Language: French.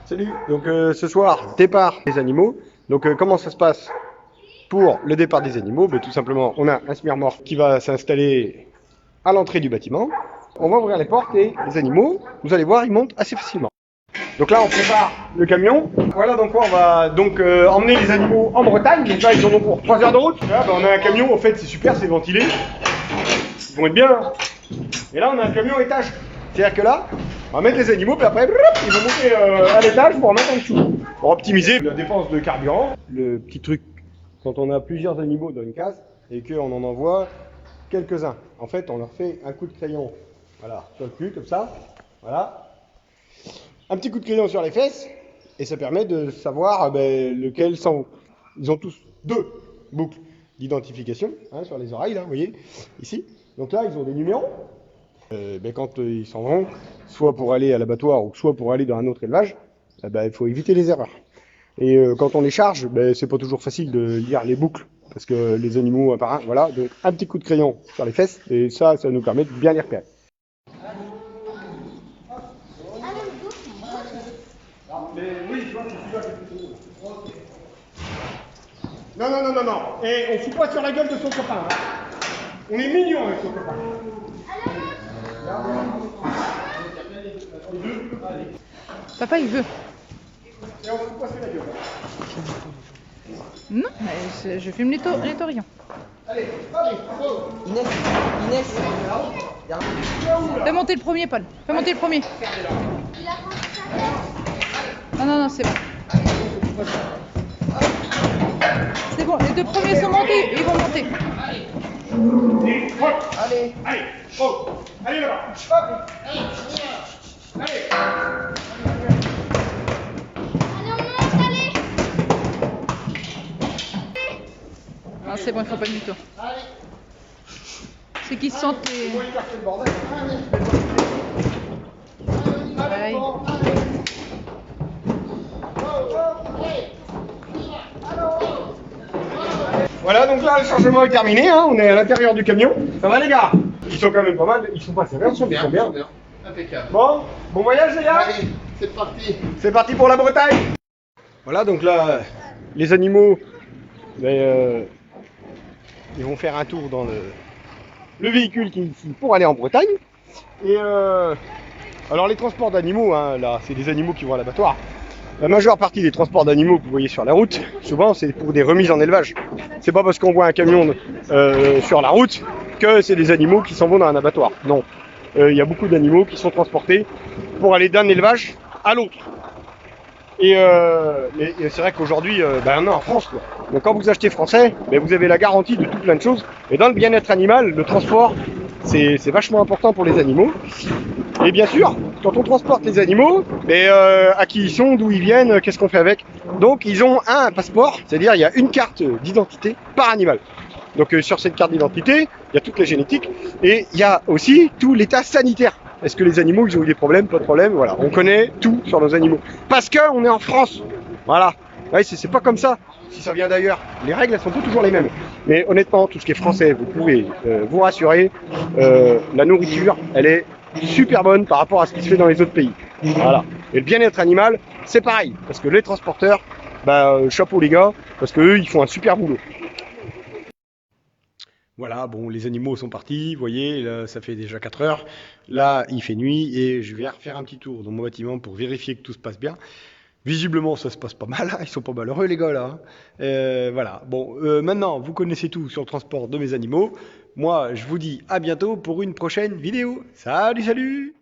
Salut. Donc ce soir, départ des animaux. Donc comment ça se passe pour le départ des animaux? Tout simplement, on a un smirmor qui va s'installer à l'entrée du bâtiment. On va ouvrir les portes et les animaux, vous allez voir, ils montent assez facilement. Donc là, on prépare le camion. Voilà, donc on va donc emmener les animaux en Bretagne. Donc là, ils en ont pour 3 heures de route. Là, on a un camion, en fait, c'est super, c'est ventilé. Ils vont être bien. Et là, on a un camion étage. C'est-à-dire que là, on va mettre les animaux, puis après, ils vont monter à l'étage pour en mettre en dessous. Pour optimiser la dépense de carburant. Le petit truc, quand on a plusieurs animaux dans une case, et qu'on en envoie quelques-uns. En fait, on leur fait un coup de crayon, voilà, sur le cul, comme ça. Voilà. Un petit coup de crayon sur les fesses, et ça permet de savoir lequel s'en vaut. Ils ont tous 2 boucles d'identification sur les oreilles, là, vous voyez, ici. Donc là, ils ont des numéros. Quand ils s'en vont, soit pour aller à l'abattoir ou soit pour aller dans un autre élevage, il faut éviter les erreurs. Et quand on les charge, c'est pas toujours facile de lire les boucles, parce que les animaux un par un, voilà, donc un petit coup de crayon sur les fesses, et ça nous permet de bien les repérer. Non. Et on fout pas sur la gueule de son copain. Hein. On est mignon avec son copain. Papa, il veut. Et on fout pas sur la gueule. Non, mais je filme les taurillons. Allez, Inès. Fais monter le premier, Paul. Fais monter le premier. Non, c'est bon. C'est bon, les 2 premiers sont montés, ils vont monter. Allez là-bas. Ah, c'est bon, il faut pas du tout. C'est qu'ils sentent les... Pareil. Voilà, donc là, le chargement est terminé, hein, on est à l'intérieur du camion. Ça va les gars? Ils sont quand même pas mal, ils sont pas sévères, ils sont bien. Impeccable. Bon voyage les gars. Allez, c'est parti. C'est parti pour la Bretagne. Voilà, donc là, les animaux, ils vont faire un tour dans le véhicule qui est ici pour aller en Bretagne. Et alors les transports d'animaux, hein, là, c'est des animaux qui vont à l'abattoir. La majeure partie des transports d'animaux que vous voyez sur la route, souvent c'est pour des remises en élevage. C'est pas parce qu'on voit un camion sur la route que c'est des animaux qui s'en vont dans un abattoir. Non, il y a beaucoup d'animaux qui sont transportés pour aller d'un élevage à l'autre. Et c'est vrai qu'aujourd'hui, on est en France, quoi. Donc quand vous achetez français, vous avez la garantie de tout plein de choses. Et dans le bien-être animal, le transport, c'est vachement important pour les animaux. Et bien sûr, quand on transporte les animaux, à qui ils sont, d'où ils viennent, qu'est-ce qu'on fait avec. Donc ils ont un passeport, c'est-à-dire il y a une carte d'identité par animal. Donc sur cette carte d'identité, il y a toute la génétique et il y a aussi tout l'état sanitaire. Est-ce que les animaux, ils ont eu des problèmes, pas de problème? Voilà, on connaît tout sur nos animaux. Parce qu'on est en France. Voilà. Ouais, c'est pas comme ça. Si ça vient d'ailleurs, les règles, elles sont pas toujours les mêmes. Mais honnêtement, tout ce qui est français, vous pouvez vous rassurer, la nourriture, elle est super bonne par rapport à ce qui se fait dans les autres pays. Voilà. Et le bien-être animal, c'est pareil. Parce que les transporteurs, chapeau les gars, parce que eux, ils font un super boulot. Voilà, bon, les animaux sont partis, vous voyez, là, ça fait déjà 4 heures. Là, il fait nuit et je vais refaire un petit tour dans mon bâtiment pour vérifier que tout se passe bien. Visiblement, ça se passe pas mal, hein. Ils sont pas malheureux les gars là. Voilà, bon, maintenant, vous connaissez tout sur le transport de mes animaux. Moi, je vous dis à bientôt pour une prochaine vidéo. Salut!